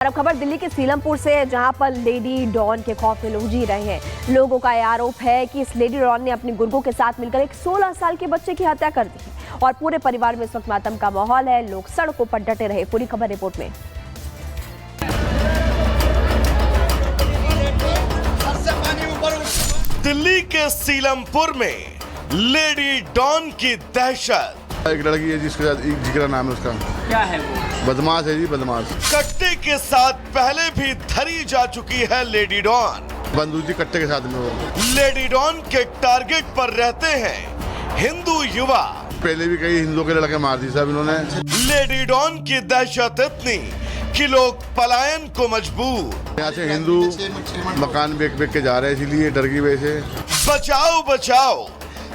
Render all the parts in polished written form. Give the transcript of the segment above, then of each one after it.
और अब खबर दिल्ली के सीलमपुर से है, जहां पर लेडी डॉन के खौफ में लोग जी रहे हैं। लोगों का यह आरोप है कि इस लेडी डॉन ने अपनी गुर्गों के साथ मिलकर एक 16 साल के बच्चे की हत्या कर दी है और पूरे परिवार में इस वक्त मातम का माहौल है। लोग सड़कों पर डटे रहे। पूरी खबर रिपोर्ट में। दिल्ली के सीलमपुर में लेडी डॉन की दहशत। एक लड़की है जिसके साथ एक जिगरा नाम है उसका। क्या है वो? बदमाश है जी, बदमाश। कट्टे के साथ पहले भी धरी जा चुकी है लेडी डॉन। बंदूकी कट्टे के साथ में वो। लेडी डॉन के टारगेट पर रहते हैं हिंदू युवा। पहले भी कई हिंदुओं के लड़के मार दी साहब इन्होंने। लेडी डॉन की दहशत इतनी कि लोग पलायन को मजबूर। यहाँ से हिंदू मकान बेच के जा रहे हैं, इसीलिए डर की वजह से। बचाओ बचाओ,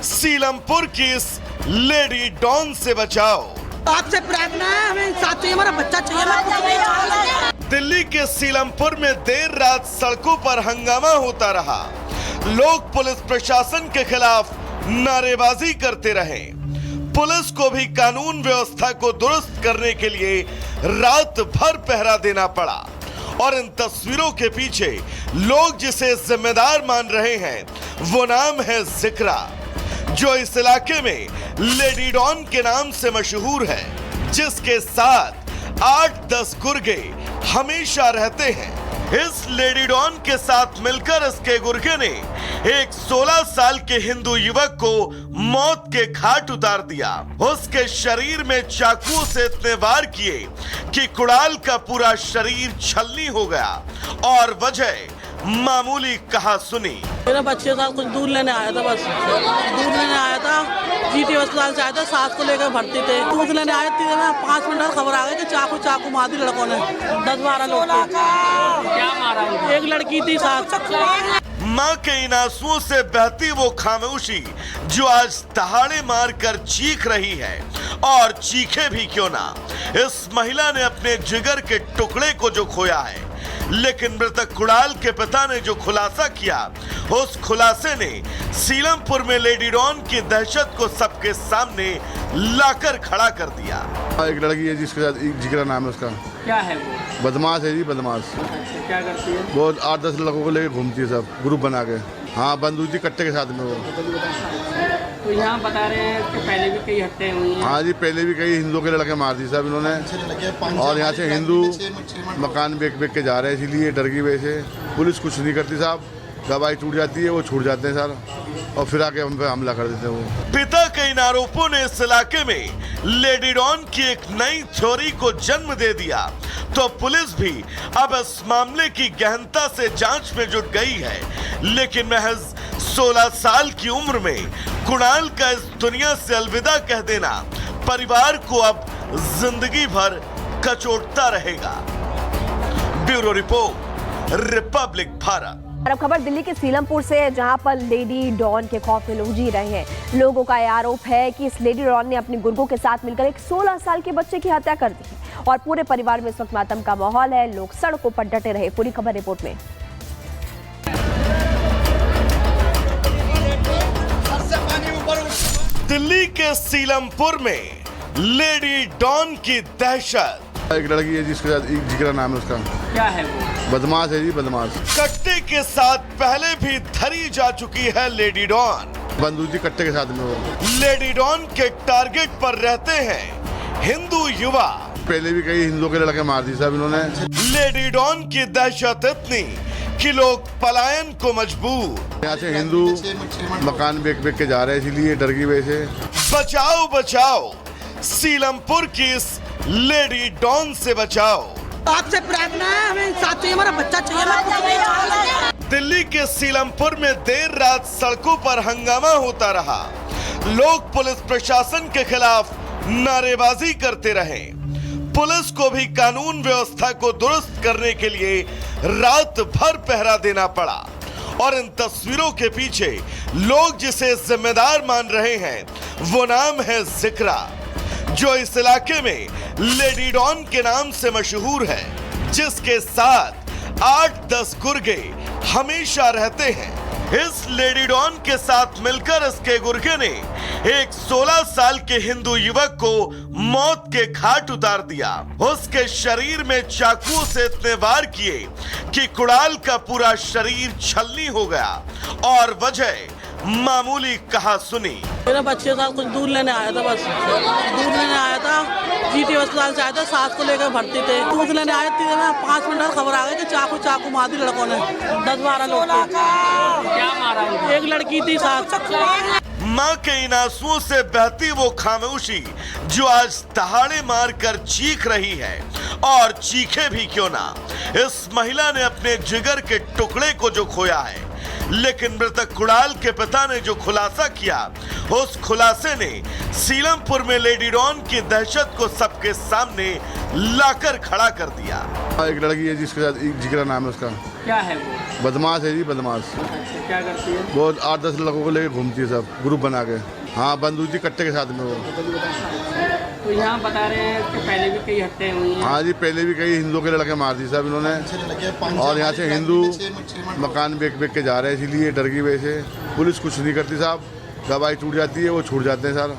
सीलमपुर की इस लेडी डॉन से बचाओ। आपसे प्रार्थना है, हमें साथ चाहिए, हमारा बच्चा चाहिए। दिल्ली के सीलमपुर में देर रात सड़कों पर हंगामा होता रहा। लोग पुलिस प्रशासन के खिलाफ नारेबाजी करते रहे। पुलिस को भी कानून व्यवस्था को दुरुस्त करने के लिए रात भर पहरा देना पड़ा और इन तस्वीरों के पीछे लोग जिसे जिम्मेदार मान रहे हैं वो नाम है जिक्रा, जो इस इलाके में लेडी डॉन के नाम से मशहूर है, जिसके साथ 8-10 गुर्गे हमेशा रहते हैं। इस लेडी डॉन के साथ मिलकर इसके गुर्गे ने एक 16 साल के हिंदू युवक को मौत के घाट उतार दिया। उसके शरीर में चाकू से इतने वार किए कि कुणाल का पूरा शरीर छलनी हो गया और वजह मामूली कहा सुनी। मेरा बच्चे साथ कुछ दूध लेने आया था, बस दूध लेने आया था। जीटी अस्पताल से आया था, सास को लेकर भर्ती थे। दूध लेने आए थे, 5 मिनट खबर आ गई कि चाकू मार दी लड़कों ने। 10-12 लोग थे। क्या मारा? एक लड़की थी साथ। माँ के इन आंसुओं से बहती वो खामोशी जो आज दहाड़े मार कर चीख रही है, और चीखे भी क्यों ना। इस महिला ने अपने जिगर के टुकड़े को जो खोया है, लेकिन मृतक कुणाल के पिता ने जो खुलासा किया, उस खुलासे ने सीलमपुर में लेडी डॉन की दहशत को सबके सामने लाकर खड़ा कर दिया। एक लड़की है जिसके साथ एक जिगरा नाम है उसका। क्या है वो? बदमाश है जी, बदमाश। क्या करती है वो 8-10 लड़कों को लेकर घूमती है सब, ग्रुप बना के। हाँ, बंदूकी कट्टे के साथ में वो। तो यहाँ बता रहे हैं कि पहले भी कई हत्याएं हुई हैं। हाँ जी, पहले भी कई हिंदुओं के लड़के मार दी साहब इन्होंने। और यहाँ से हिंदू मकान बेच के जा रहे हैं, इसीलिए डर की वजह से पुलिस कुछ नहीं करती साहब। दवाई टूट जाती है, वो छूट जाते हैं सर, और फिर आके हम पे हमला कर देते हैं वो। पिता के इन आरोपों ने इस इलाके में लेडी डॉन की एक नई थ्योरी को जन्म दे दिया, तो पुलिस भी अब इस मामले की गहनता से जांच में जुट गई है। लेकिन महज 16 साल की उम्र में कुणाल का इस दुनिया से अलविदा कह देना परिवार को अब जिंदगी भर कचोटता रहेगा। Bureau report, Republic Bharat. और अब खबर दिल्ली के सीलमपुर से है, जहां पर लेडी डॉन के खौफ में लोग जी रहे हैं। लोगों का यह आरोप है कि इस लेडी डॉन ने अपनी गुर्गों के साथ मिलकर एक 16 साल के बच्चे की हत्या कर दी है और पूरे परिवार में इस वक्त मातम का माहौल है। लोग सड़कों पर डटे रहे। पूरी खबर रिपोर्ट में। दिल्ली के सीलमपुर में लेडी डॉन की दहशत। एक लड़की है जिसके साथ एक जिगरा नाम है उसका। क्या है वो? बदमाश है जी, बदमाश। कट्टे के साथ पहले भी धरी जा चुकी है लेडी डॉन। बंदूकी कट्टे के साथ में वो। लेडी डॉन के टारगेट पर रहते हैं हिंदू युवा। पहले भी कई हिंदुओं के लड़के मार दी साहब इन्होंने। लेडी डॉन की दहशत इतनी कि लोग पलायन को मजबूर। यहाँ से हिंदू मकान बेच के जा रहे हैं, इसीलिए डर की वजह से। बचाओ बचाओ, सीलमपुर की इस लेडी डॉन से बचाओ। आपसे प्रार्थना है, हमें साथ चाहिए, हमारा बच्चा चाहिए। दिल्ली के सीलमपुर में देर रात सड़कों पर हंगामा होता रहा। लोग पुलिस प्रशासन के खिलाफ नारेबाजी करते रहे। पुलिस को भी कानून व्यवस्था को दुरुस्त करने के लिए रात भर पहरा देना पड़ा और इन तस्वीरों के पीछे लोग जिसे जिम्मेदार मान रहे हैं वो नाम है जिक्रा, जो इस इलाके में लेडी डॉन के नाम से मशहूर है, जिसके साथ 8-10 गुर्गे हमेशा रहते हैं। इस लेडी डॉन के साथ मिलकर इसके गुर्गे ने एक 16 साल के हिंदू युवक को मौत के घाट उतार दिया। उसके शरीर में चाकुओं से इतने वार किए कि कुणाल का पूरा शरीर छलनी हो गया और वजह मामूली कहा सुनी। मेरा बच्चे साथ कुछ दूध लेने आया था, बस दूध लेने आया था, जीटी अस्पताल से आया था, सास को लेकर भर्ती थे। दूध लेने आए थे, 5 मिनट खबर आ गई कि चाकू मार दी लड़कों ने, 10-12 लोग थे। क्या मारा? एक लड़की थी साथ। माँ के इन आंसुओं से बहती वो खामोशी जो आज दहाड़े मार कर चीख रही है, और चीखे भी क्यों ना। इस महिला ने अपने जिगर के टुकड़े को जो खोया है, लेकिन मृतक कुणाल के पिता ने जो खुलासा किया, उस खुलासे ने सीलमपुर में लेडी डॉन की दहशत को सबके सामने लाकर खड़ा कर दिया। एक लड़की है जिसके साथ जिगरा नाम है उसका। क्या है वो? बदमाश है जी, बदमाश। क्या करती है? वो 8-10 लड़कों को लेकर घूमती है, सब ग्रुप बना के। हाँ, बंदूकी कट्टे के साथ में वो। तो यहाँ बता रहे हैं कि पहले भी कई हत्याएं हुई हैं। हाँ जी, पहले भी कई हिंदुओं के लड़के मार दी साहब इन्होंने, और यहाँ से हिंदू मकान बेच के जा रहे हैं, इसीलिए डर की वजह से पुलिस कुछ नहीं करती साहब। दवाई टूट जाती है, वो छूट जाते हैं सर,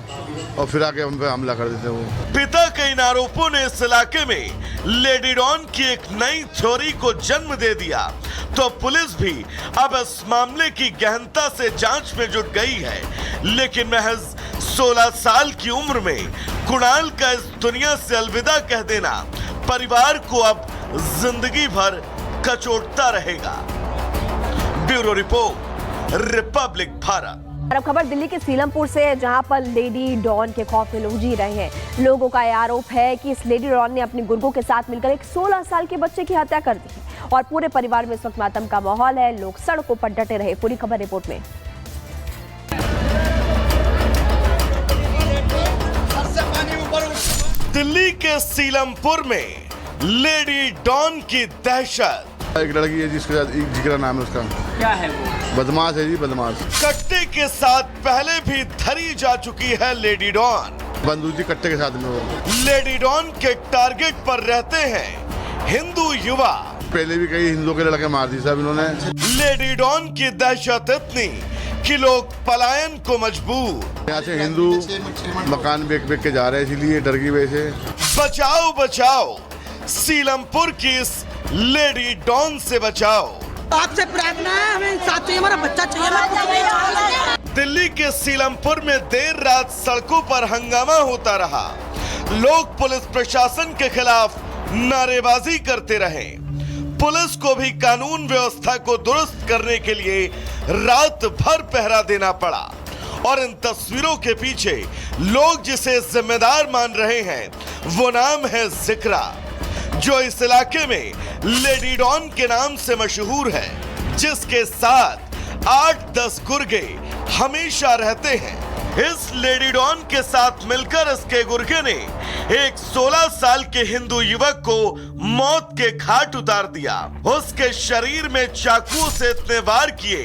और फिर आके हम पे हमला कर देते हैं वो। पिता के इन आरोपों ने इस इलाके में लेडी डॉन की एक नई थ्योरी को जन्म दे दिया, तो पुलिस भी अब इस मामले की गहनता से जांच में जुट गई है। लेकिन महज 16 साल की उम्र में कुणाल का इस दुनिया से अलविदा कह देना परिवार को अब जिंदगी भर कचोटता रहेगा। Bureau report, Republic Bharat. और अब खबर दिल्ली के सीलमपुर से, जहां पर लेडी डॉन के खौफ में लोग जी रहे हैं। लोगों का यह आरोप है कि इस लेडी डॉन ने अपने गुर्गों के साथ मिलकर एक 16 साल के बच्चे की हत्या कर दी है, और पूरे परिवार में इस वक्त मातम का माहौल है। लोग सड़कों पर डटे रहे। पूरी खबर रिपोर्ट में। दिल्ली के सीलमपुर में लेडी डॉन की दहशत। एक लड़की है जिसके साथ जिगरा नाम है उसका। क्या है वो? बदमाश है जी, बदमाश। कट्टे के साथ पहले भी धरी जा चुकी है लेडी डॉन। बंदूकी कट्टे के साथ में वो। लेडी डॉन के टारगेट पर रहते हैं हिंदू युवा। पहले भी कई हिंदुओं के लड़के मार दी साहब इन्होंने। लेडी डॉन की दहशत इतनी कि लोग पलायन को मजबूर। यहाँ से हिंदू मकान बेच के जा रहे हैं, इसीलिए डर की वजह से। बचाओ बचाओ, सीलमपुर की इस लेडी डॉन से बचाओ। आपसे प्रार्थना है, हमें साथ चाहिए, हमारा बच्चा चाहिए। दिल्ली के सीलमपुर में देर रात सड़कों पर हंगामा होता रहा। लोग पुलिस प्रशासन के खिलाफ नारेबाजी करते रहे। पुलिस को भी कानून व्यवस्था को दुरुस्त करने के लिए रात भर पहरा देना पड़ा, और इन तस्वीरों के पीछे लोग जिसे जिम्मेदार मान रहे हैं, वो नाम है जिक्रा, जो इस इलाके में लेडी डॉन के नाम से मशहूर है, जिसके साथ 8-10 गुर्गे हमेशा रहते हैं। इस लेडी डॉन के साथ मिलकर इसके गुर्गे ने एक 16 साल के हिंदू युवक को मौत के घाट उतार दिया। उसके शरीर में चाकुओं से इतने वार किए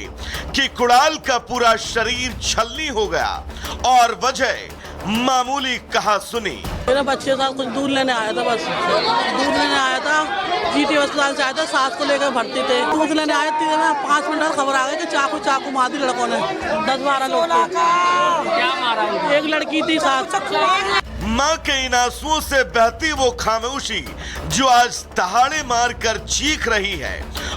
कि कुणाल का पूरा शरीर छलनी हो गया, और वजह मामूली कहा सुनी। मेरा बच्चे साथ कुछ दूध लेने आया था, बस दूध लेने आया था, जीटी अस्पताल से आया था, सास को लेकर भर्ती थे। दूध लेने आए थे, 5 मिनट खबर आ गई कि चाकू मार दी लड़कों ने, 10-12 लोग थे। क्या मारा? एक लड़की थी साथ। माँ के इन आंसुओं से बहती वो खामोशी जो आज दहाड़े मार कर चीख रही है,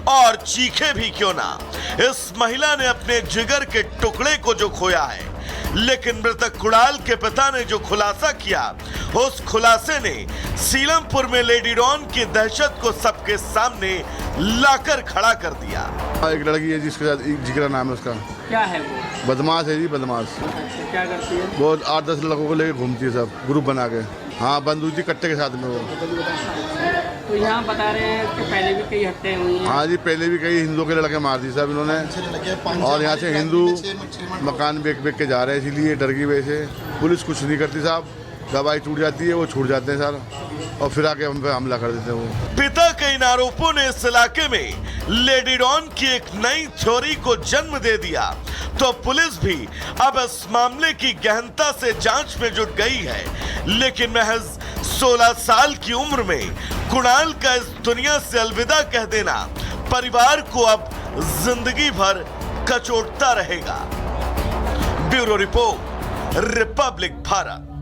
और चीखे भी क्यों ना। इस महिला ने अपने जिगर के टुकड़े को जो खोया है, लेकिन मृतक कुणाल के पिता ने जो खुलासा किया, उस खुलासे ने सीलमपुर में लेडी डॉन की दहशत को सबके सामने लाकर खड़ा कर दिया। एक लड़की है जिसके साथ जिगरा नाम है उसका। क्या है वो? बदमाश है जी, बदमाश। क्या करती है? वो 8-10 लड़कों को लेकर घूमती है, सब ग्रुप बना के। हाँ, बंदूकी कट्टे के साथ में वो। तो यहाँ बता रहे हैं कि पहले भी कई हत्याएं हुई हैं। हाँ जी, पहले भी कई हिंदुओं के लड़के मार दी साहब इन्होंने, और यहाँ से हिंदू मकान बेच के जा रहे हैं, इसीलिए डर की वजह से पुलिस कुछ नहीं करती साहब। दवाई टूट जाती है, वो छूट जाते हैं सर, और फिर आके हम पे हमला कर देते हैं वो। पिता के इन आरोपों ने इस इलाके में लेडी डॉन की एक नई थ्योरी को जन्म दे दिया, तो पुलिस भी अब इस मामले की गहनता से जांच में जुट गई है। लेकिन महज 16 साल की उम्र में कुणाल का इस दुनिया से अलविदा कह देना परिवार को अब जिंदगी भर कचोटता रहेगा। Bureau report, Republic Bharat.